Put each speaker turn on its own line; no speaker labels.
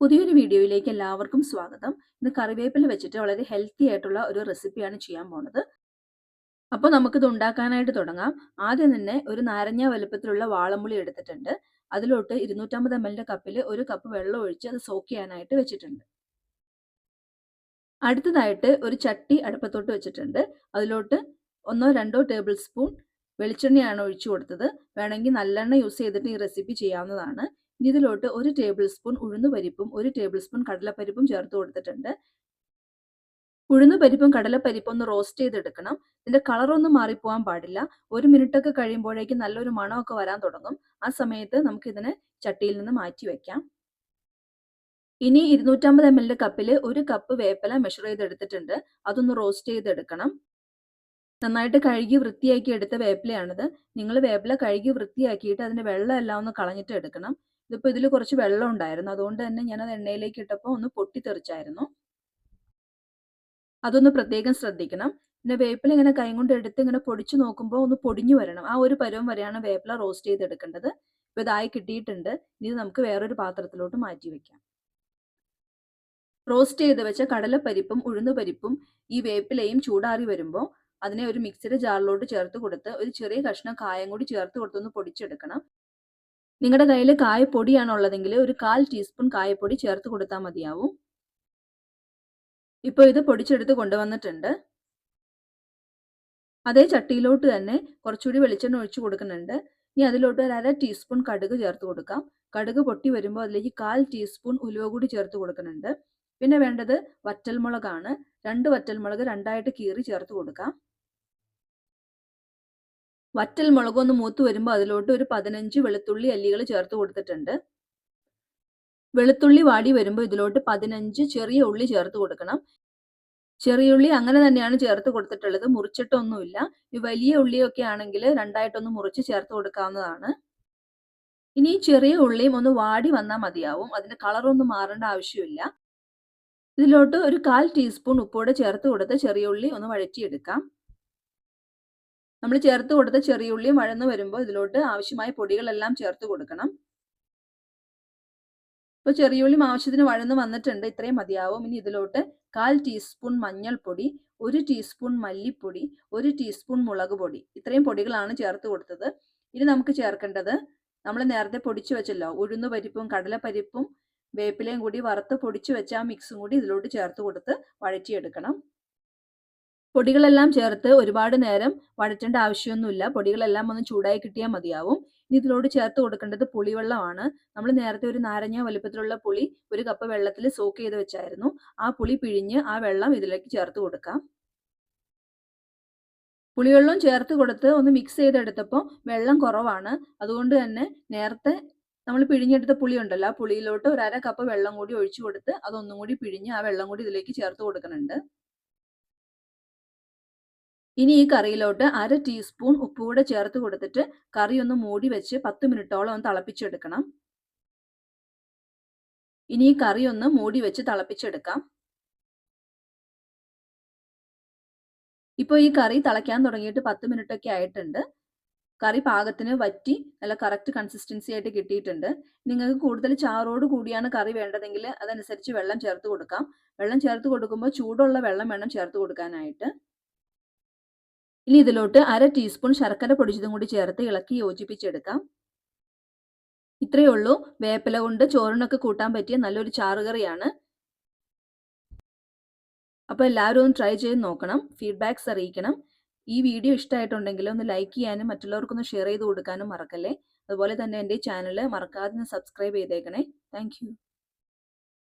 പുതിയൊരു വീഡിയോയിലേക്ക് എല്ലാവർക്കും സ്വാഗതം. ഇന്ന് കറിവേപ്പില വെച്ചിട്ട് വളരെ ഹെൽത്തി ആയിട്ടുള്ള ഒരു റെസിപ്പിയാണ് ചെയ്യാൻ പോണത്. അപ്പോൾ നമുക്കിത് ഉണ്ടാക്കാനായിട്ട് തുടങ്ങാം. ആദ്യം തന്നെ ഒരു നാരങ്ങ വലുപ്പത്തിലുള്ള വാളംപുളി എടുത്തിട്ടുണ്ട്. അതിലോട്ട് 250 ml കപ്പിൽ ഒരു കപ്പ് വെള്ളം ഒഴിച്ച് അത് സോക്ക് ചെയ്യാനായിട്ട് വെച്ചിട്ടുണ്ട്. അടുത്തതായിട്ട് ഒരു ചട്ടി അടുപ്പത്തോട്ട് വെച്ചിട്ടുണ്ട്. അതിലോട്ട് 1-2 ടേബിൾ സ്പൂൺ വെളിച്ചെണ്ണയാണ് ഒഴിച്ചു കൊടുത്തത്. വേണമെങ്കിൽ നല്ലെണ്ണ യൂസ് ചെയ്തിട്ട് ഈ റെസിപ്പി ചെയ്യാവുന്നതാണ്. ഇതിലോട്ട് 1 ടേബിൾ സ്പൂൺ ഉഴുന്നുപരിപ്പും 1 ടേബിൾ സ്പൂൺ കടലപ്പരിപ്പും ചേർത്ത് കൊടുത്തിട്ടുണ്ട്. ഉഴുന്നുപരിപ്പും കടലപ്പരിപ്പും ഒന്ന് റോസ്റ്റ് ചെയ്തെടുക്കണം. ഇതിന്റെ കളറൊന്നും മാറിപ്പോവാൻ പാടില്ല. 1 മിനിറ്റ് ഒക്കെ കഴിയുമ്പോഴേക്കും നല്ലൊരു മണമൊക്കെ വരാൻ തുടങ്ങും. ആ സമയത്ത് നമുക്ക് ഇതിനെ ചട്ടിയിൽ നിന്ന് മാറ്റി വെക്കാം. ഇനി 250 ml കപ്പിൽ ഒരു കപ്പ് വേപ്പില മെഷർ ചെയ്തെടുത്തിട്ടുണ്ട്. അതൊന്ന് റോസ്റ്റ് ചെയ്തെടുക്കണം. നന്നായിട്ട് കഴുകി വൃത്തിയാക്കി എടുത്ത വേപ്പിലയാണിത്. നിങ്ങൾ വേപ്പില കഴുകി വൃത്തിയാക്കിയിട്ട് അതിന്റെ വെള്ളം എല്ലാം ഒന്ന് കളഞ്ഞിട്ട് എടുക്കണം. ഇതിപ്പോൾ ഇതിൽ കുറച്ച് വെള്ളം ഉണ്ടായിരുന്നു. അതുകൊണ്ട് തന്നെ ഞാനത് എണ്ണയിലേക്ക് ഇട്ടപ്പോൾ ഒന്ന് പൊട്ടിത്തെറിച്ചായിരുന്നു. അതൊന്ന് പ്രത്യേകം ശ്രദ്ധിക്കണം. പിന്നെ വേപ്പില ഇങ്ങനെ കൈ കൊണ്ട് എടുത്ത് ഇങ്ങനെ പൊടിച്ചു നോക്കുമ്പോൾ ഒന്ന് പൊടിഞ്ഞു വരണം. ആ ഒരു പരുവം വരെയാണ് വേപ്പില റോസ്റ്റ് ചെയ്തെടുക്കേണ്ടത്. ഇപ്പോൾ ഇതായി കിട്ടിയിട്ടുണ്ട്. ഇനി നമുക്ക് വേറൊരു പാത്രത്തിലോട്ട് മാറ്റി വെക്കാം. റോസ്റ്റ് ചെയ്ത് വെച്ച കടലപ്പരിപ്പും ഉഴുന്നുപരിപ്പും ഈ വേപ്പിലയും ചൂടാറി വരുമ്പോൾ അതിനെ ഒരു മിക്സിയുടെ ജാറിലോട്ട് ചേർത്ത് കൊടുത്ത് ഒരു ചെറിയ കഷ്ണം കായം കൂടി ചേർത്ത് കൊടുത്തൊന്ന് പൊടിച്ചെടുക്കണം. നിങ്ങളുടെ കയ്യിൽ കായപ്പൊടിയാണുള്ളതെങ്കിൽ ഒരു 1/4 ടീസ്പൂൺ കായപ്പൊടി ചേർത്ത് കൊടുത്താൽ മതിയാവും. ഇപ്പോൾ ഇത് പൊടിച്ചെടുത്ത് കൊണ്ടുവന്നിട്ടുണ്ട്. അതേ ചട്ടിയിലോട്ട് തന്നെ കുറച്ചുകൂടി വെളിച്ചെണ്ണ ഒഴിച്ചു കൊടുക്കുന്നുണ്ട്. ഇനി അതിലോട്ട് ഒരു 1/2 ടീസ്പൂൺ കടുക് ചേർത്ത് കൊടുക്കാം. കടുക് പൊട്ടി വരുമ്പോൾ അതിലേക്ക് 1/4 ടീസ്പൂൺ ഉലുവ കൂടി ചേർത്ത് കൊടുക്കുന്നുണ്ട്. പിന്നെ വേണ്ടത് വറ്റൽമുളകാണ്. 2 വറ്റൽമുളക് രണ്ടായിട്ട് കീറി ചേർത്ത് കൊടുക്കാം. വറ്റൽമുളക് ഒന്ന് മൂത്ത് വരുമ്പോൾ അതിലോട്ട് ഒരു 15 വെളുത്തുള്ളി അല്ലികൾ ചേർത്ത് കൊടുത്തിട്ടുണ്ട്. വെളുത്തുള്ളി വാടി വരുമ്പോൾ ഇതിലോട്ട് 15 ചെറിയ ഉള്ളി ചേർത്ത് കൊടുക്കണം. ചെറിയ ഉള്ളി അങ്ങനെ തന്നെയാണ് ചേർത്ത് കൊടുത്തിട്ടുള്ളത്, മുറിച്ചിട്ടൊന്നുമില്ല. ഈ വലിയ ഉള്ളിയൊക്കെ ആണെങ്കിൽ രണ്ടായിട്ടൊന്ന് മുറിച്ച് ചേർത്ത് കൊടുക്കാവുന്നതാണ്. ഇനി ചെറിയ ഉള്ളിയും ഒന്ന് വാടി വന്നാൽ മതിയാവും. അതിന്റെ കളറൊന്നും മാറേണ്ട ആവശ്യമില്ല. ഇതിലോട്ട് ഒരു 1/4 ടീസ്പൂൺ ഉപ്പോടെ ചേർത്ത് കൊടുത്ത് ചെറിയ ഉള്ളി ഒന്ന് വഴറ്റിയെടുക്കാം. നമ്മൾ ചേർത്ത് കൊടുത്ത ചെറിയ ഉള്ളിയും വഴന്നു വരുമ്പോൾ ഇതിലോട്ട് ആവശ്യമായ പൊടികളെല്ലാം ചേർത്ത് കൊടുക്കണം. ഇപ്പോൾ ചെറിയ ഉള്ളിയും ആവശ്യത്തിന് വഴന്നു വന്നിട്ടുണ്ട്. ഇത്രയും മതിയാവും. ഇനി ഇതിലോട്ട് 1/4 ടീസ്പൂൺ മഞ്ഞൾപ്പൊടി, 1 ടീസ്പൂൺ മല്ലിപ്പൊടി, 1 ടീസ്പൂൺ മുളക് പൊടി, ഇത്രയും പൊടികളാണ് ചേർത്ത് കൊടുത്തത്. ഇനി നമുക്ക് ചേർക്കേണ്ടത് നമ്മൾ നേരത്തെ പൊടിച്ചു വെച്ചല്ലോ, ഉഴുന്നുപരിപ്പും കടലപ്പരിപ്പും വേപ്പിലയും കൂടി വറുത്ത് പൊടിച്ചു വെച്ച ആ മിക്സും കൂടി ഇതിലോട്ട് ചേർത്ത് കൊടുത്ത് വഴറ്റിയെടുക്കണം. പൊടികളെല്ലാം ചേർത്ത് ഒരുപാട് നേരം വഴറ്റേണ്ട ആവശ്യമൊന്നുമില്ല. പൊടികളെല്ലാം ഒന്ന് ചൂടായി കിട്ടിയാൽ മതിയാവും. ഇനി ഇതിലോട്ട് ചേർത്ത് കൊടുക്കേണ്ടത് പുളിവെള്ളമാണ്. നമ്മൾ നേരത്തെ ഒരു നാരങ്ങ വലുപ്പത്തിലുള്ള പുളി 1 കപ്പ് വെള്ളത്തിൽ സോക്ക് ചെയ്ത് വെച്ചായിരുന്നു. ആ പുളി പിഴിഞ്ഞ് ആ വെള്ളം ഇതിലേക്ക് ചേർത്ത് കൊടുക്കാം. പുളിവെള്ളം ചേർത്ത് കൊടുത്ത് ഒന്ന് മിക്സ് ചെയ്തെടുത്തപ്പോൾ വെള്ളം കുറവാണ്. അതുകൊണ്ട് തന്നെ നേരത്തെ നമ്മൾ പിഴിഞ്ഞെടുത്ത പുളി ഉണ്ടല്ലോ, ആ പുളിയിലോട്ട് ഒരു 1/2 കപ്പ് വെള്ളം കൂടി ഒഴിച്ചു കൊടുത്ത് അതൊന്നും കൂടി പിഴിഞ്ഞ് ആ വെള്ളം കൂടി ഇതിലേക്ക് ചേർത്ത് കൊടുക്കുന്നുണ്ട്. ഇനി ഈ കറിയിലോട്ട് 1/2 ടീസ്പൂൺ ഉപ്പ് കൂടെ ചേർത്ത് കൊടുത്തിട്ട് കറി ഒന്ന് മൂടി വെച്ച് 10 മിനിറ്റോളം ഒന്ന് തിളപ്പിച്ചെടുക്കണം. ഇനി ഈ കറി ഒന്ന് മൂടി വെച്ച് തിളപ്പിച്ചെടുക്കാം. ഇപ്പോൾ ഈ കറി തിളയ്ക്കാൻ തുടങ്ങിയിട്ട് 10 മിനിറ്റ് ഒക്കെ ആയിട്ടുണ്ട്. കറി പാകത്തിന് വറ്റി നല്ല കറക്റ്റ് കൺസിസ്റ്റൻസി ആയിട്ട് കിട്ടിയിട്ടുണ്ട്. നിങ്ങൾക്ക് കൂടുതൽ ചാറോട് കൂടിയാണ് കറി വേണ്ടതെങ്കിൽ അതനുസരിച്ച് വെള്ളം ചേർത്ത് കൊടുക്കാം. വെള്ളം ചേർത്ത് കൊടുക്കുമ്പോൾ ചൂടുള്ള വെള്ളം വേണം ചേർത്ത് കൊടുക്കാനായിട്ട്. ഇനി ഇതിലോട്ട് 1/2 ടീസ്പൂൺ ശർക്കര പൊടിച്ചതും കൂടി ചേർത്ത് ഇളക്കി യോജിപ്പിച്ചെടുക്കാം. ഇത്രയേ ഉള്ളൂ. വേപ്പില കൊണ്ട് ചോറിനൊക്കെ കൂട്ടാൻ പറ്റിയ നല്ലൊരു ചാറുകറിയാണ്. അപ്പോൾ എല്ലാവരും ഒന്ന് ട്രൈ ചെയ്ത് നോക്കണം. ഫീഡ്ബാക്ക്സ് അറിയിക്കണം. ഈ വീഡിയോ ഇഷ്ടമായിട്ടുണ്ടെങ്കിൽ ഒന്ന് ലൈക്ക് ചെയ്യാനും മറ്റുള്ളവർക്കൊന്ന് ഷെയർ ചെയ്ത് കൊടുക്കാനും മറക്കല്ലേ. അതുപോലെ തന്നെ എൻ്റെ ചാനൽ മറക്കാതെ സബ്സ്ക്രൈബ് ചെയ്തേക്കണേ. താങ്ക്